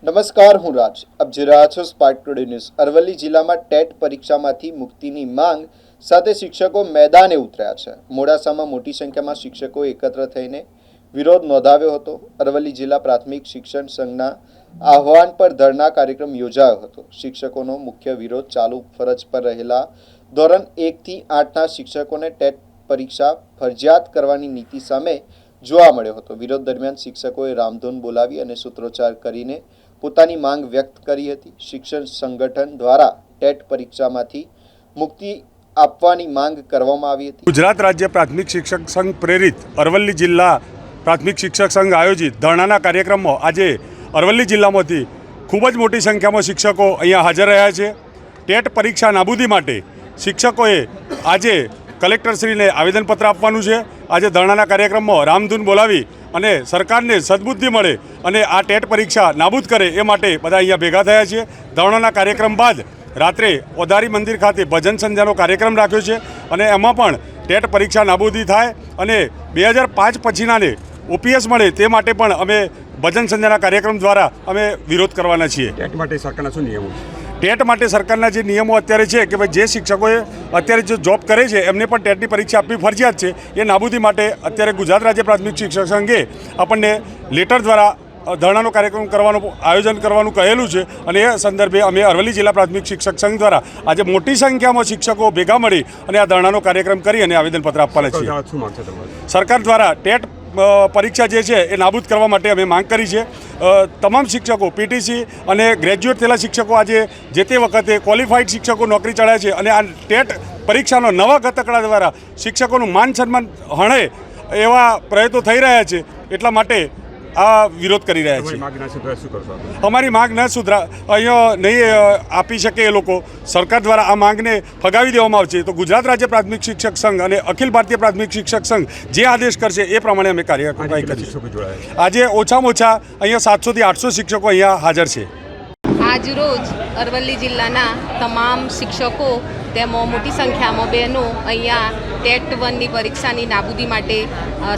નમસ્કાર, હું રાજ. આપ જોઈ રહ્યા છો સ્પાર્ક ટુડે ન્યૂઝ. અરવલ્લી જિલ્લામાં ટેટ પરીક્ષામાંથી મુક્તિની માંગ સાથે શિક્ષકો મેદાને ઉતર્યા છે. મોડાસામાં મોટી સંખ્યામાં શિક્ષકો એકત્ર થઈને વિરોધ નોંધાવ્યો હતો. અરવલ્લી જિલ્લા પ્રાથમિક શિક્ષણ સંઘના આહવાન પર ધરણા કાર્યક્રમ યોજાયો હતો. શિક્ષકોનો મુખ્ય વિરોધ ચાલુ ફરજ પર રહેલા ધોરણ 1 થી 8ના શિક્ષકોને ટેટ પરીક્ષા ફરજિયાત કરવાની નીતિ સામે જોવા મળ્યો હતો. વિરોધ દરમિયાન શિક્ષકોએ રામધૂન બોલાવી અને સૂત્રોચ્ચાર કરીને પોતાની માંગ વ્યક્ત કરી હતી. શિક્ષણ સંગઠન દ્વારા ટેટ પરીક્ષામાંથી મુક્તિ આપવાની માંગ કરવામાં આવી હતી. ગુજરાત રાજ્ય પ્રાથમિક શિક્ષક સંઘ પ્રેરિત અરવલ્લી જિલ્લા પ્રાથમિક શિક્ષક સંઘ આયોજિત ધરણાના કાર્યક્રમમાં આજે અરવલ્લી જિલ્લામાંથી ખૂબ જ મોટી સંખ્યામાં શિક્ષકો અહીંયા હાજર રહ્યા છે. ટેટ પરીક્ષા નાબૂદી માટે શિક્ષકોએ આજે કલેક્ટરશ્રીને આવેદનપત્ર આપવાનું છે. આજે ધરણાના કાર્યક્રમમાં રામધૂન બોલાવી અને સરકારને સદબુદ્ધિ મળે અને આ ટેટ પરીક્ષા નાબૂદ કરે એ માટે બધા અહીંયા ભેગા થયા છે. ધરણાના કાર્યક્રમ બાદ રાત્રે ઓધારી મંદિર ખાતે ભજન સંધ્યાનો કાર્યક્રમ રાખ્યો છે અને એમાં પણ ટેટ પરીક્ષા નાબૂદી થાય અને 2005 પછીનાને ઓપીએસ મળે તે માટે પણ અમે ભજન સંધ્યાના કાર્યક્રમ દ્વારા અમે વિરોધ કરવાના છીએ. ટેટ માટે સરકારના શું નિયમો? ટેટ માટે સરકારના જે નિયમો અત્યારે છે કે ભાઈ જે શિક્ષકોએ અત્યારે જે જોબ કરે છે એમને પણ ટેટની પરીક્ષા આપવી ફરજિયાત છે. એ નાબૂદી માટે અત્યારે ગુજરાત રાજ્ય પ્રાથમિક શિક્ષક સંઘે આપણને લેટર દ્વારા ધરણાનો કાર્યક્રમ કરવાનું આયોજન કરવાનું કહેલું છે અને એ સંદર્ભે અમે અરવલ્લી જિલ્લા પ્રાથમિક શિક્ષક સંઘ દ્વારા આજે મોટી સંખ્યામાં શિક્ષકો ભેગા મળી અને આ ધરણાનો કાર્યક્રમ કરી અને આવેદનપત્ર આપવાના છીએ. સરકાર દ્વારા ટેટ પરીક્ષા જે છે એ નાબૂદ કરવા માટે અમે માંગ કરી છે. તમામ શિક્ષકો પીટીસી અને ગ્રેજ્યુએટ થયેલા શિક્ષકો આજે જે તે વખતે ક્વોલિફાઈડ શિક્ષકો નોકરી ચડ્યા છે અને આ ટેટ પરીક્ષાનો નવા ગતકડા દ્વારા શિક્ષકોનું માન સન્માન હણે એવા પ્રયત્નો થઈ રહ્યા છે. એટલા માટે આ વિરોધ કરી રહ્યા છે. અમારી માંગ ન સુધરા અહીંયા નહીં આપી શકે એ લોકો. સરકાર દ્વારા આ માંગને ફગાવી દેવામાં આવશે તો ગુજરાત રાજ્ય પ્રાથમિક શિક્ષક સંઘ અને અખિલ ભારતીય પ્રાથમિક શિક્ષક સંઘ જે આદેશ કરશે એ પ્રમાણે અમે કાર્યવાહી કરીશું. આજે ઓછામાં ઓછા અહીંયા 700 થી 800 શિક્ષકો અહીંયા હાજર છે. આજરોજ અરવલ્લી જિલ્લાના તમામ શિક્ષકો તેમાં મોટી સંખ્યામાં બહેનો અહીંયા ટેટ 1ની પરીક્ષાની નાબૂદી માટે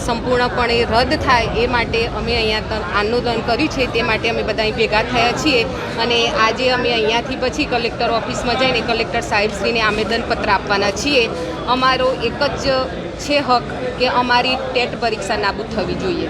સંપૂર્ણપણે રદ થાય એ માટે અમે અહીંયા આંદોલન કર્યું છે. તે માટે અમે બધા ભેગા થયા છીએ અને આજે અમે અહીંયાથી પછી કલેક્ટર ઓફિસમાં જઈને કલેક્ટર સાહેબશ્રીને આવેદનપત્ર આપવાના છીએ. અમારો એક જ છે હક કે અમારી ટેટ પરીક્ષા નાબૂદ થવી જોઈએ.